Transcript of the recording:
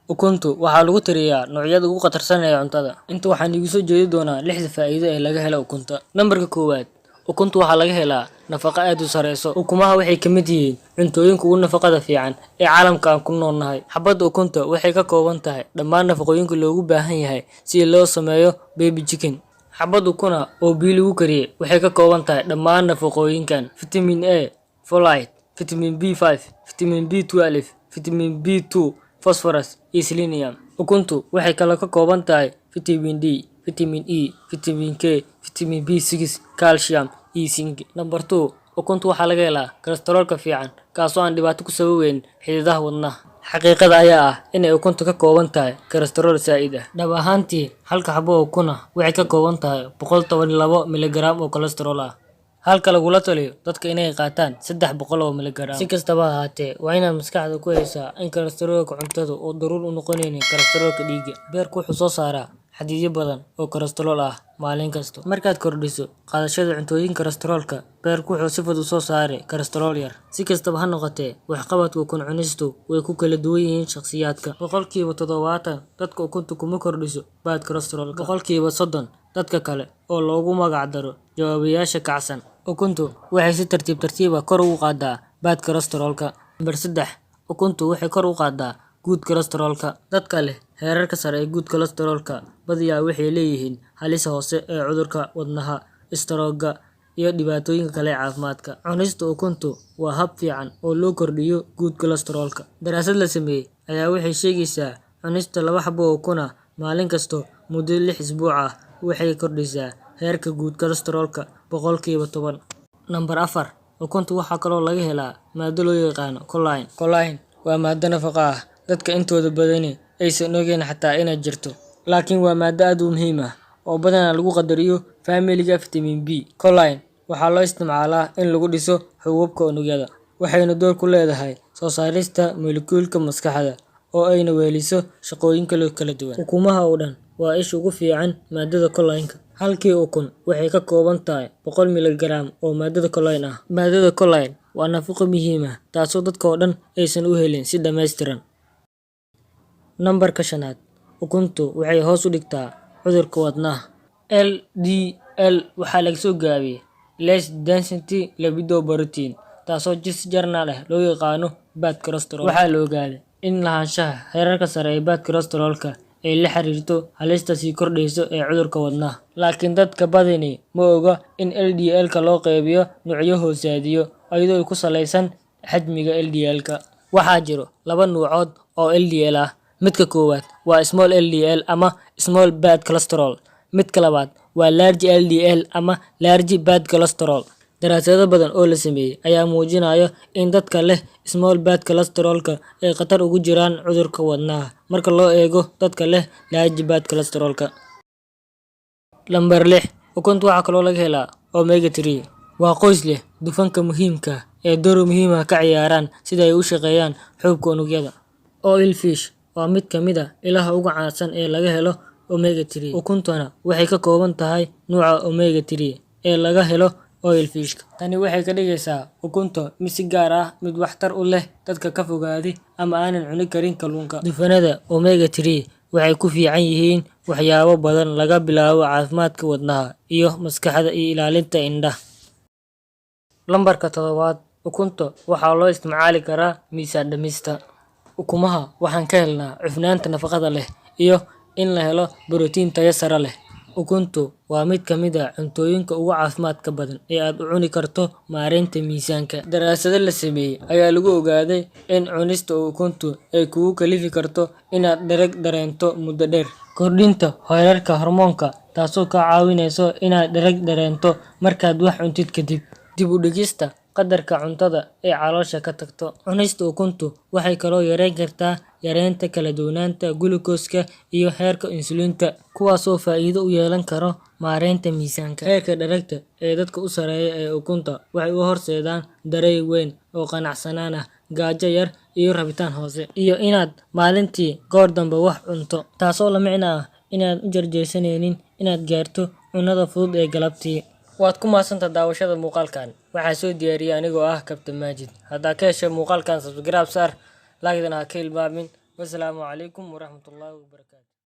Ukuntu waxaa lagu tiriyaa noocyada ugu khatarsan ee cuntada. Inta waxaan igu soo jeedi doonaa 6 faa'iido ee laga helo ukunta. Nambarka koowaad, ukuntu waxaa laga helaa nafaqo aad u sareyso. Ukumaha waxay ka mid yihiin cuntooyinka ugu nafaqada fiican ee caalamka aan ku noolnahay. Xabadda ukunta waxay ka kooban tahay dhammaan nafaqooyinka loogu baahan yahay si loo sameeyo baby chicken. Xabad ukun ah oo biyo lagu kariyey waxay ka kooban tahay dhammaan nafaqooyinkan: Vitamin A, folate, Vitamin B5, Vitamin B12, Vitamin B2, phosphorus, iyo selenium. Ukuntu waxay kaloo ka kooban tahay Vitamin D, Vitamin E, Vitamin K, Vitamin B6, calcium, iyo zinc. Number 2, ukuntu waxaa laga helaa kolestaroolka fiican, kaasoo aan dhibaato ku sababeyn xididaha wadnaha. Xaqiiqada ayaa ah in ay ukuntu ka kooban tahay kolestarool zaa'id ah. Dhab ahaantii, halka xabo oo ukun ah waxay ka kooban tahay 112 milligaraam oo kolestarool ah, halka lagula taliyo dadka inay qaataan 300 oo milligaraam. Si kastaba ha ahaatee, waa inaad maskaxda ku haysaa in kolestaroolka cuntada uu daruuri u noqonaynin kolestaroolka dhiigga. Beerku wuxuu soo saaraa xaddiyo badan oo kolestarool ah maalin kasta. Markaad kordhiso qaadashada cuntooyinka kolestaroolka, beerku wuxuu si fudud u soo saari kolestarool yar. Si kastaba ha noqotee, waxqabadka ukun cunistu way ku kala duwan yihiin shakhsiyaadka. 70% dadka ukuntu kuma kordhiso bad kolestaroolka, 30% dadka kale oo loogu magac daro jawaabayaasha kacsan. Ukuntu waxay si tartiib tartiib ah kor ugu qaadaa bad kolestaroolka. Number 3, ukuntu waxay kor u qaadaa good kolestaroolka. Dadka leh heerarka sare ee good kolestaroolka badiyaa waxay leeyihiin halis hoose ee cudurka wadnaha, istaroogga, iyo dhibaatooyinka kale ee caafimaadka. Cunista ukuntu waa hab fiican oo loo kordhiyo good kolestaroolka. Daraasad la sameeyey ayaa waxay sheegaysaa cunista 2 xabo oo ukun ah maalin kasta muddo 6 isbuuc ah waxay kordhisaa heerka good kolestaroolka 10%. Number 4, ukuntu waxaa kaloo laga helaa maaddo loo yaqaan choline. Choline waa maaddo nafaqo ah dadka intooda badani aysan ogeyn xataa inay jirto, laakiin waa maaddo aad u muhiim ah oo badanaa lagu qadariyo familiga Vitamin B. Choline waxaa loo isticmaalaa in lagu dhiso xuubabka unugyada, waxayna door ku leedahay soo saarista molecules-ka maskaxda, oo ayna weheliso shaqooyin kala duwan. Ukumaha oo dhan waa isha ugu fiican maadada choline-ka. Halkii ukun waxay ka kooban tahay 100 milligaraam oo maadada choline ah. Maadada choline waa nafaqo muhiim ah taasoo dadka oo dhan aysan u helin si dhammaystiran. Nambarka 5, ukuntu waxay hoos u dhigtaa cudurka wadnaha. LDL waxaa laga soo gaabiyey Less Density Lipoprotein, taasoo si jarnaal ah loo yaqaano bad cholesterol. Waxaa la ogaaday in lahaanshaha heerarka sare ee bad cholesterolka ay la xiriirto halista sii kordhaysa ee cudurka wadnaha. Laakiin dadka badani ma oga in LDL-ka loo qaybiyo noocyo hoosaadyo iyadoo ku saleysan xajmiga LDL-ka. Waxaa jiro 2 nuucood oo LDL ah. Midka koowaad waa small LDL ama small bad cholesterol. Midka labaad waa large LDL ama large bad cholesterol. Daraasado badan oo la sameeyey ayaa muujinaya in dadka leh small bad cholesterolka ay khatar ugu jiraan cudurka wadnaha marka loo eego dadka leh large bad cholesterolka. Number 6, ukuntu waxaa kaloo laga helaa omega 3. Waa qoys leh dufanka muhiimka ah ee door muhiim ah ka ciyaaraan sida ay u shaqeeyaan xuubka unugyada. Oil fish waa mid ka mid ah ilaha ugu caansan ee laga helo omega 3. Ukuntuna waxay ka kooban tahay nuuca omega 3 ee laga helo oil fish. Tani waxay ka dhigaysaa ukunta mid si gaar ah mid waxtar u leh dadka ka fogaaday ama aanan cuni karin kalluunka. Dufanada omega 3 waxay ku fiican yihiin waxyaabo badan laga bilaabo caafimaadka wadnaha iyo maskaxda iyo ilaalinta indhaha. Lambarka 7, ukunta waxaa loo isticmaali karaa miisaan dhimista. Ukumaha waxaan ka helnaa cufnaanta nafaqada leh iyo in la helo borotiin tayo sare leh. Ukuntu waa mid ka mid ah cuntooyinka ugu caafimaadka badan ee aad u cuni karto maareynta miisaanka. Daraasado la sameeyey ayaa lagu ogaaday in cunista ukuntu ay kugu kalifi karto inaad dhereg dareento muddo dheer, kordhinta heerarka hormoonka taasoo kaa caawinaysa inaad dhereg dareento markaad wax cuntid kadib, dib u dhigista qadarka cuntada ee caloosha ka tagto. Cunista ukuntu waxay kaloo yareyn kartaa yareynta kala duwanaanta gulukooska iyo heerka insulinta, kuwaasoo faa'iido u yeelan karo maareynta miisaanka. Heerka dheregta ee dadka u sarreeya ee ukunta waxay u horseedaan dareen weyn oo qanacsanaan ah, gaajo yar iyo rabitaan hoose, iyo inaad maalintii goor dambe wax cunto, taasoo la micno ah inaad u jarjaysanaynin inaad gaarto cunada fudud ee galabtii. Waad ku mahadsantahay daawashada muuqaalkan. Waxaa soo diyaariyay anigoo ah Kabtan Maajid. Haddaa ka heshay muuqaalkan subscribe saar, like-dana ha ka hilmaamin. Wassalaamu calaykum waraxmatullaahi wabarakaatu.